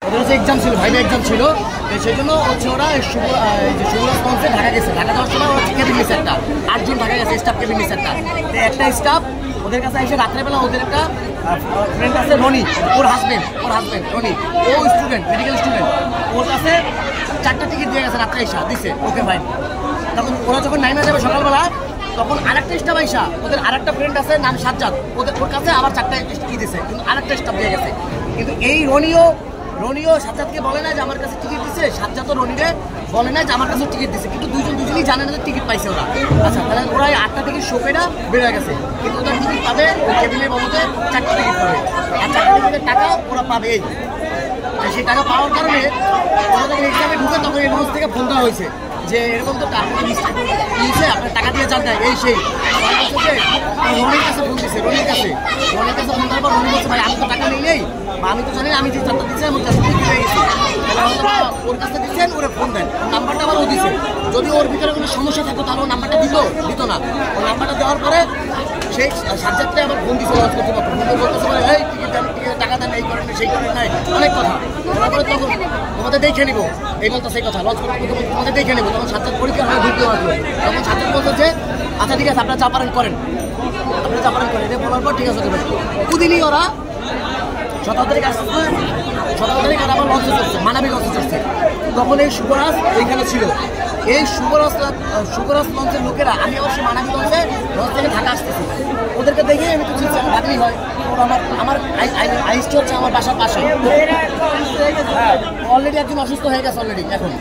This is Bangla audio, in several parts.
ওদের হচ্ছে এক্সাম ছিল, ভাইভা এক্সাম ছিল, সেই জন্য হচ্ছে ওরা সুবরাজ লঞ্চে ঢাকা গেছে। ঢাকা যাওয়ার সময় ওরা কেবিন নিচ্ছে একটা, 8 জন ঢাকা গেছে, স্টাফ কেবিন নিচ্ছে একটা স্টাফ ওদের কাছে এসে রাত্রেবেলা ওদের একটা ফ্রেন্ড আছে রনি, ওর হাজবেন্ড রনি, ও স্টুডেন্ট, মেডিকেল স্টুডেন্ট, ওর কাছে 4টা টিকিট দিয়ে গেছে রাত্রে এসা দিচ্ছে, ওকে ভাই। তখন ওরা যখন নাইমা যাবে সকালবেলা, তখন আরেকটা স্টাফ আইসা, ওদের আরেকটা ফ্রেন্ড আছে নাম সাজ্জাদ, ওর কাছে আবার 4টা টিকিট দিচ্ছে, কিন্তু আরেকটা স্টাফ দিয়ে গেছে। কিন্তু এই রনিও সাজ্জাদকে বলে না যে আমার কাছে টিকিট দিচ্ছে, সাজ্জাদ ও রনিরে বলে না যে আমার কাছে টিকিট দিচ্ছে, কিন্তু দুজনই জানে না যে টিকিট পাইছে ওরা। আচ্ছা, তাহলে ওরা 8টা থেকে শোকেরা বেড়ে গেছে, কিন্তু ওদের টিকিট পাবে কেবিনের বাবুতে 4টা টিকিট পাবে, আর 4টা টিকিটের টাকা ওরা পাবে। সেই টাকা পাওয়ার কারণে ওরা যখন এক্সামে ঢুকে তখন এডভান্স থেকে ফোন দেওয়া হয়েছে যে এরকম তো টাকা নিয়েছে, আপনার টাকা দিয়ে জানতে এই সেই রনির কাছে ফোন দিচ্ছে, রনির কাছে ফোন দেওয়ার পর রনি বলছে ভাই আমি তো টাকা নেই, আমি তো জানি আমি যে 4টা দিচ্ছি আমি 4টা দিয়ে হয়ে গেছি, ওর কাছে দিচ্ছেন, ওরা ফোন দেন, নাম্বারটা আবার ও দিচ্ছে। যদি ওর ভিতরে কোনো সমস্যা থাকতো তাহলে ও নাম্বারটা দিত না। ও নাম্বারটা দেওয়ার পরে সেই সাবজেক্টে আবার ফোন দিচ্ছে লঞ্চ কর্তৃপক্ষ, বলতেছে বলে এই টিকিট দেন, টাকা দেন, এই করেন সেই করেন নাই, অনেক কথা। তারপরে তখন তোমাদের দেখে নিবো, এই বলতো সেই কথা, লঞ্চ কর্তৃপক্ষ তোমাদের দেখে নেবো। তখন সাবজেক্ট পরীক্ষা হয়ে ঢুকতে পারবো, তখন সাবজেক্ট বলতো যে আচ্ছা ঠিক আছে আপনারা চা পালন করেন, এটা বলার পর ঠিক আছে দুদিনই ওরা 17 তারিখ আসছে, 17 তারিখ আবার লঞ্চে চলছে, মানাবি লঞ্চে চলছে। তখন এই শুভরাজ ওইখানে ছিল, এই শুভরাজ লঞ্চের লোকেরা, আমি অবশ্য মানাবি লঞ্চ থেকে ঢাকা আসতেছি, ওদেরকে দেখে আমি তো চিন্তা ভাবলি হয় ওরা আমার আইসটা হচ্ছে আমার বাসার পাশে, অলরেডি একজন অসুস্থ হয়ে গেছে অলরেডি। এখন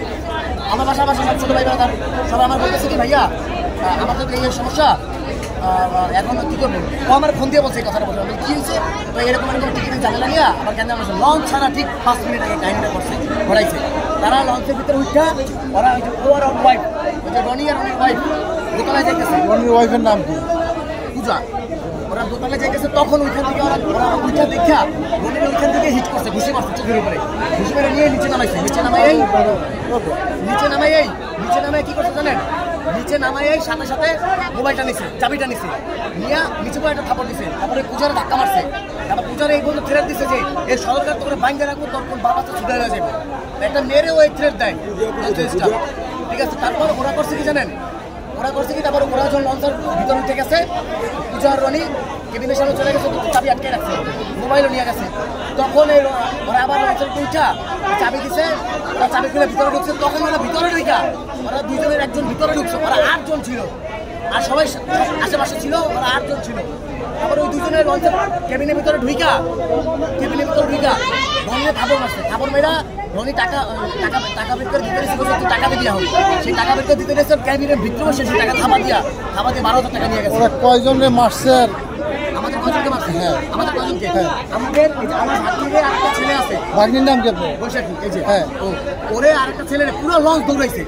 আমার বাসার পাশে সব ছোটো ভাই তার সবাই আমার বলতেছে কি ভাইয়া আমার তো এই সমস্যা, এখন কী করবো, ও আমার ফোন দিয়ে বলছে এই কথাটা বলছে, আমি কী হয়েছে তো এরকম টিকিটের ঝামেলা নিয়ে আমার কেন আমার লঞ্চ ছাড়া ঠিক 5 মিনিট আগে কাহিনিটা করছে ঘোরাইছে। তারা লঞ্চের ভিতরে উঠা ওরা ওর ওয়াইফ, ওই যে রনি আর রনির ওয়াইফ দোতলায় যাইতেছে, রনির ওয়াইফের নাম কি পূজা, ওরা দোতলায় যাইতেছে। তখন ওইখান থেকে ওরা উঠা দেখা রনির ওইখান থেকে হিট করছে, ঘুষি মারছে চোখের উপরে, ঘুষি মেরে নিয়ে নিচে নামাইছে, নিচে নামায় কি করছে জানেন, নিচে নামাই সাথে সাথে মোবাইলটা নিছে, চাবিটা নিছে, নিয়ে নিচে করে একটা থাপড় দিছে, তারপরে পূজারে ধাক্কা মারছে, তারপর পূজারে এই বন্ধু থ্রেট দিছে যে এই সরকার তো করে বাইন্দে রাখবো তখন বাবা তো ছুটে হয়ে যাবে, একটা মেয়েরও ওই থ্রেট দেয়, ঠিক আছে। তারপর ওরা করছে কি জানেন, তারপর ওরা যখন লঞ্চের ভিতরে উঠে গেছে, পূজার রনি কেবিনের সামনে চলে গেছে, চাবি আটকে রাখছে, মোবাইলও নিয়ে গেছে। তখন ওরা আবার লঞ্চের উঠা চাবি দিছে, ওরা চাবি খুলে ভিতরে ঢুকছে, তখন ওরা ভিতরে ঢুকা, ওরা দুজনের একজন ভিতরে ঢুকছে, ওরা 8 জন ছিল, আর সবাই আশেপাশে ছিল, ওরা 8 জন ছিল। তারপর ওই দুজনের লঞ্চের কেবিনের ভিতরে ঢুকা রনির থাপড় মারছে, থাপড় মেয়েরা রনি টাকা বের করে দিতে গেছে, টাকা দিয়ে দেওয়া হবে, সেই টাকা বের করে দিতে গেছে ক্যাবিনের ভিতরে বসে সেই টাকা থাপা দিয়ে 12,000 টাকা নিয়ে গেছে। কয়জনে মারছে? আমাদের কয়জনকে মারছে? হ্যাঁ আমাদের কয়জনকে, আমাদের আমার ভাগ্নির আরেকটা ছেলে আছে, ভাগ্নির নাম কি আপনার? বৈশাখী, এই যে হ্যাঁ ওরে আরেকটা ছেলে পুরো লঞ্চ দৌড়াইছে,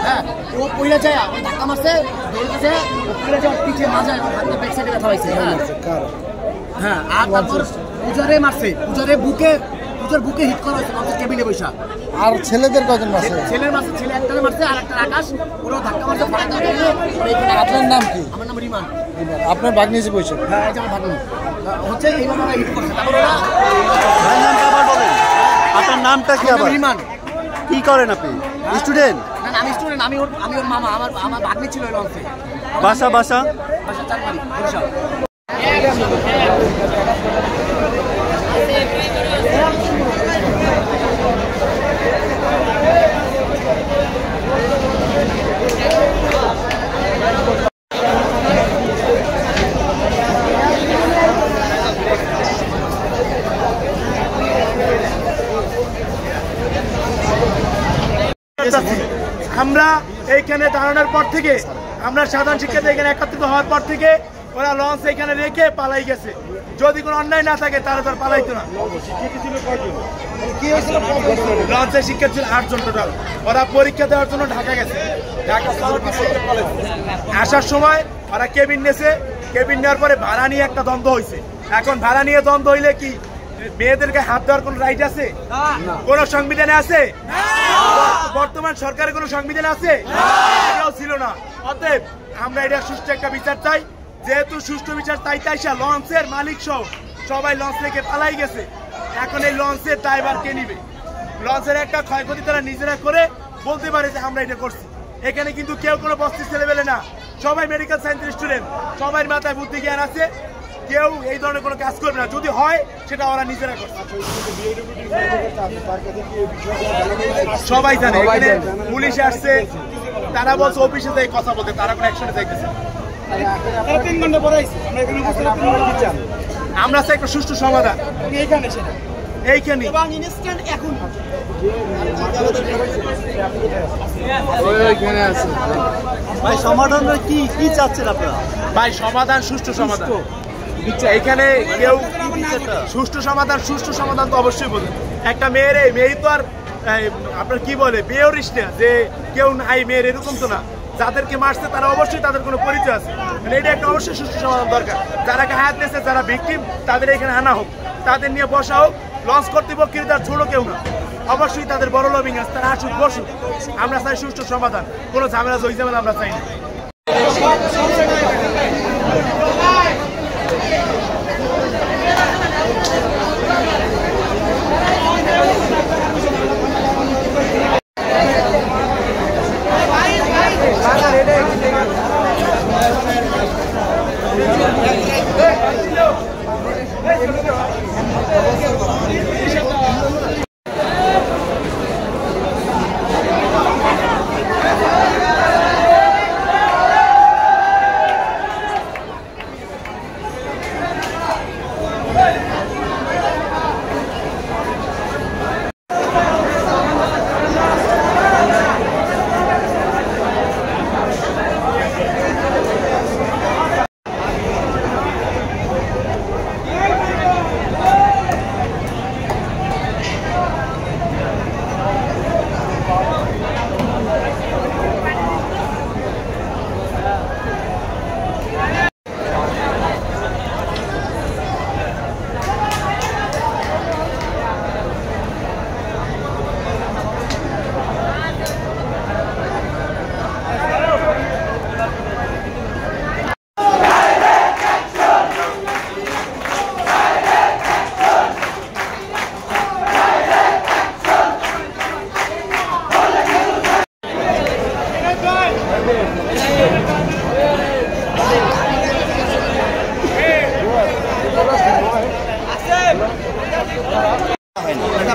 হ্যাঁ ও পইলা যায় ধাক্কা মারছে, দৌড়াইছে, ও পইলা যায় পিঠে মাজায় হাতে ব্যাক সাইডে ব্যথা হয়েছে, হ্যাঁ আর তারপর পূজারে মারছে, পূজার বুকে হিট করা হয়েছে লঞ্চের কেবিনে বৈশা। আর ছেলেদের কজন মারছে? ছেলে একটারে মারছে, আর একটা আকাশ, ওরা ধাক্কা মারছে। আপনার নাম কি? আমার নাম রিমান। আপনার ভাগ্নি এসে বসে? হ্যাঁ এই যে আমার ভাগ্নি হচ্ছে এইভাবে ওরা হিট করছে। তারপর ওরা আপনার নামটা কি? আবার রিমান। কি করেন আপনি? স্টুডেন্ট? না আমি স্টুডেন্ট, আমি ওর মামা, আমার ভাগ্নি ছিল ওই লঞ্চে। বাসা চারমারি বরিশাল। আমরা এইখানে দাঁড়ানোর পর থেকে, আমরা সাধারণ শিক্ষার্থী এখানে একত্রিত হওয়ার পর থেকে ওরা লঞ্চ এখানে রেখে পালাই গেছে। যদি কোনো অন্যায় না থাকে তাহলে তার পালাইতো না। লঞ্চের শিক্ষার্থী ছিল 8 জন টোটাল। ওরা পরীক্ষা দেওয়ার জন্য ঢাকা গেছে, আসার সময় ওরা কেবিন নেছে, কেবিন নেওয়ার পরে ভাড়া নিয়ে একটা দ্বন্দ্ব হয়েছে। এখন ভাড়া নিয়ে দ্বন্দ্ব হইলে কি মেয়েদেরকে হাত দেওয়ার কোন রাইট আছে? কোন সংবিধানে আছে? বর্তমান সরকারের কোন সংবিধান আছে? এটাও ছিল না। অতএব আমরা এটা সুষ্ঠু একটা বিচার চাই। যেহেতু সুষ্ঠু বিচার চাইতে লঞ্চের মালিক সহ সবাই লঞ্চ থেকে পালাই গেছে, এখন এই লঞ্চের ড্রাইভার কে নিবে? লঞ্চের একটা ক্ষয়ক্ষতি তারা নিজেরা করে বলতে পারে যে আমরা এটা করছি। এখানে কিন্তু কেউ কোনো বস্তির ছেলেবেলে না, সবাই মেডিকেল সায়েন্সের স্টুডেন্ট, সবাই মাথায় বুদ্ধি জ্ঞান আছে, কেউ এই ধরনের কোনো কাজ করবে না। যদি হয় সেটা ওরা নিজেরা করছে। সবাই জানে, এখানে পুলিশ আসছে, তারা বলছে অফিসে যাই কথা বলতে, তারা কোনো অ্যাকশনে যাইতেছে। আমরা চাই একটা সুষ্ঠু সমাধান এইখানে। ভাই সমাধান কি কি চাচ্ছেন আপনারা? ভাই সমাধান, সুষ্ঠু সমাধান এইখানে কেউ সুষ্ঠু সমাধান তো অবশ্যই বলবে। একটা মেয়ে তো আর আপনার কি বলে বেয়রিস না যে কেউ নাই মেয়ের, এরকম তো না। যাদেরকে মারছে তারা অবশ্যই তাদের কোনো পরিচয় আছে, মানে এটা একটা অবশ্যই সুষ্ঠু সমাধান দরকার। যারা হাত দিয়েছে, যারা ভিকটিম, তাদের এখানে আনা হোক, তাদের নিয়ে বসা হোক। লঞ্চ কর্তৃপক্ষের তার ছোট কেউ না, অবশ্যই তাদের বড় লবিং আছে, তারা আসুক বসুক। আমরা চাই সুষ্ঠু সমাধান, কোনো ঝামেলা জয় ঝামেলা আমরা চাই না।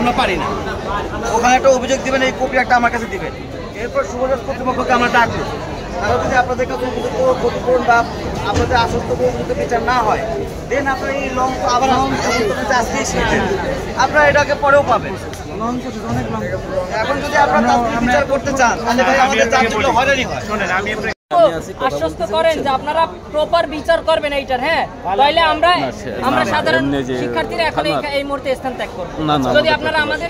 আমরা পারি না, ওখানে একটা অভিযোগ দিবেন, এই কপি একটা আমার কাছে দিবেন, এরপর শুভরাজ কর্তৃপক্ষকে আমরা ডাকবো। তারা যদি আপনাদের কাছে ক্ষতিপূরণ বা আপনাদের আশ্বস্ত বিচার না হয়, দেন আপনার এই লং আবার আপনারা এটাকে পরেও পাবেন। এখন যদি আপনারা বিচার করতে চান তাহলে ভাই আমাদের যাত্রীগুলো হয়রানি হয়। শোনেন, আমি আশ্বস্ত করেন যে আপনারা প্রপার বিচার করবেন এইটার। হ্যাঁ, তাহলে আমরা সাধারণ শিক্ষার্থীরা এখন এই মুহূর্তে স্থান ত্যাগ করব। যদি আপনারা আমাদের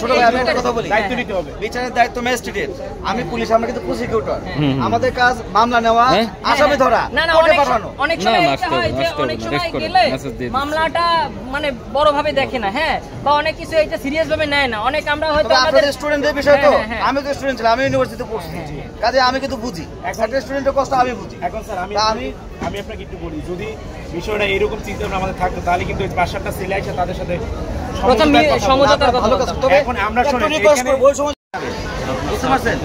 দায়িত্ব নিতে হবে, বিচারের দায়িত্ব ম্যাজিস্ট্রেটের। আমি পুলিশ, আমরা কিন্তু প্রসিকিউটর। আমাদের কাজ মামলা নেওয়া, আসামি ধরা, কোর্টে পাঠানো। অনেক সময় এটা হয় যে অনেক সময় গেলে মামলাটা মানে বড় ভাবে দেখে না, হ্যাঁ, বা অনেক কিছু এটা সিরিয়াস ভাবে নেয় না। অনেক আমরা হয়তো আমাদের স্টুডেন্টদের বিষয় তো, আমি তো স্টুডেন্ট ছিলাম, আমি ইউনিভার্সিটিতে পড়ছি, কাজে আমি কিন্তু বুঝি একটা স্টুডেন্টের কষ্ট আমি বুঝি। এখন স্যার আমি আপনাকে একটু বলি, যদি বিষয়টা এরকম চিন্তা ভাবনা আমাদের থাকতো তাহলে কিন্তু 5-7টা ছেলে আছে তাদের সাথে সমঝোতার কথা। তবে এখন আমরা বুঝতে পারছেন?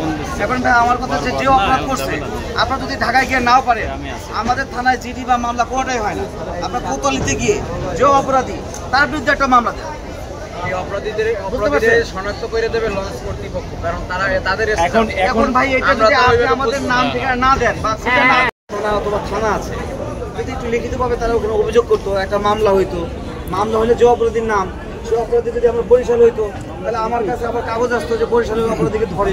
এখন ভাই আমার কথা হচ্ছে, যে অপরাধ করছে আপনার যদি ঢাকায় গিয়ে নাও পারে, আমাদের থানায় জিডি বা মামলা কোনোটাই হয় না। আপনার কোতোয়ালিতে গিয়ে যে অপরাধী তার বিরুদ্ধে একটা মামলা দেয়, শনাক্ত করে দেবে লঞ্চ কর্তৃপক্ষ, কারণ তারা তাদের এখন ভাই এটা যদি আপনি আমাদের নাম ঠিকানা না দেন বা থানা অথবা থানা আছে, যদি একটু লিখিতভাবে তারা ওখানে অভিযোগ করতো, একটা মামলা হইতো, মামলা হলে যে অপরাধীর নাম, সে অপরাধী যদি আমরা বরিশাল হইতো, তাহলে আমার কাছে আবার কাগজ আসতো যে বরিশালের অপরাধীকে ধরে,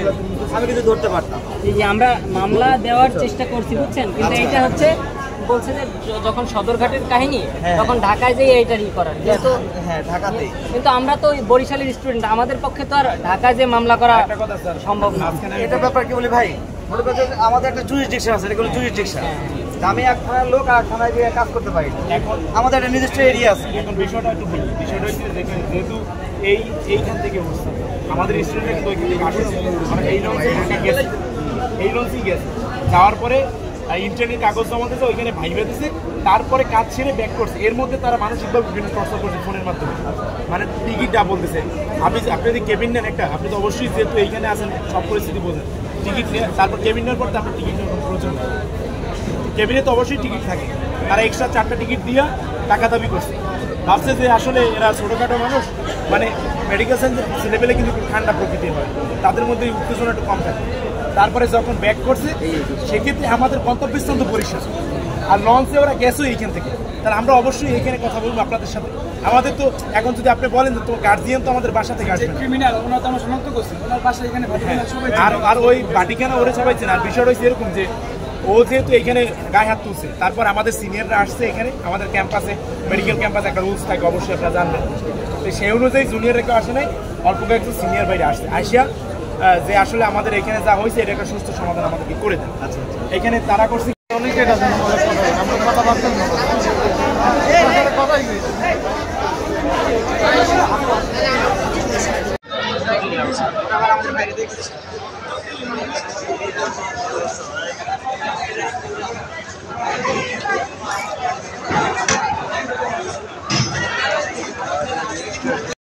আমি কিন্তু ধরতে পারতাম। এই যে আমরা মামলা দেওয়ার চেষ্টা করছি, বুঝছেন, কিন্তু এইটা হচ্ছে বলছে যে যখন সদরঘাটের কাহিনী তখন ঢাকায় যেয়ে এইটারই করার, কিন্তু হ্যাঁ ঢাকাতেই, কিন্তু আমরা তো বরিশালের স্টুডেন্ট, আমাদের পক্ষে তো আর ঢাকায় যে মামলা করা সম্ভব না। এটা ব্যাপার কি বলি ভাই, মনে করছে আমাদের একটা জুরিসডিকশন আছে, এটা জুরিসডিকশন, আমি এক থানার লোক আর থানায় গিয়ে কাজ করতে পারি, এখন আমাদের একটা নির্দিষ্ট এরিয়া আছে। এখন বিষয়টা একটু বলি, বিষয়টা হচ্ছে যেহেতু এইখান থেকে অবস্থা আমাদের স্টুডেন্টরা কিন্তু ওইখান থেকে আসে, মানে এই লঞ্চেই গেছে, যাওয়ার পরে ইন্টারনেট কাগজ জমা দিয়েছে, ওইখানে ভাইবা দিছে, তারপরে কাজ ছেড়ে ব্যাক করছে। এর মধ্যে তারা মানসিকভাবে বিভিন্ন টর্চার করছে ফোনের মাধ্যমে, মানে টিকিট ডাবল দিছে। আপনি যদি কেবিন নেন একটা, আপনি তো অবশ্যই যেহেতু এইখানে আছেন সব পরিস্থিতি বোঝেন, টিকিট নিয়ে তারপর কেবিন নেওয়ার পর তো আপনার টিকিট নেওয়ার প্রয়োজন নেই। কেবিনে তো অবশ্যই টিকিট থাকে, তারা এক্সট্রা 4টা টিকিট দিয়ে টাকা দাবি করছে। ভাবছে যে আসলে এরা ছোটোখাটো মানুষ, মানে মেডিকেল সায়েন্স লেভেলে কিন্তু ঠান্ডা প্রকৃতির হয়, তাদের মধ্যে উত্তেজনা একটু কম থাকে। তারপরে যখন ব্যাক করছে সেক্ষেত্রে আমাদের গন্তব্যস্থান তো পরিষ্কার, আর লঞ্চে ওরা গেছেও এইখান থেকে, তাহলে আমরা অবশ্যই এইখানে কথা বলবো আপনাদের সাথে। আমাদের তো এখন যদি আপনি বলেন তো গার্জিয়ান তো আমাদের বাসা থেকে আসবে, ক্রিমিনাল ওনার তো আমরা শনাক্ত করছি, ওনার বাসা এখানে আর ওই বাটিখানা ওরে সবাইছেন। আর বিষয়টা হচ্ছে এরকম যে ও যেহেতু এখানে গায়ে হাত তুলছে, তারপর আমাদের সিনিয়ররা আসছে এখানে, আমাদের ক্যাম্পাসে মেডিকেল ক্যাম্পাসে একটা রুলস থাকে অবশ্যই আপনারা জানবেন, তো সেই অনুযায়ী জুনিয়ররা কেউ আসে নাই, অল্প কয়েকজন সিনিয়র বাইরে আসছে, আসিয়া যে আসলে আমাদের এখানে যা হয়েছে এটা একটা সুস্থ সমাধান আমাদেরকে করে দেন। আচ্ছা, এখানে তারা করছে অনেকে এটা জানো, আমরা কথা পারতাম না, কথাই নেই।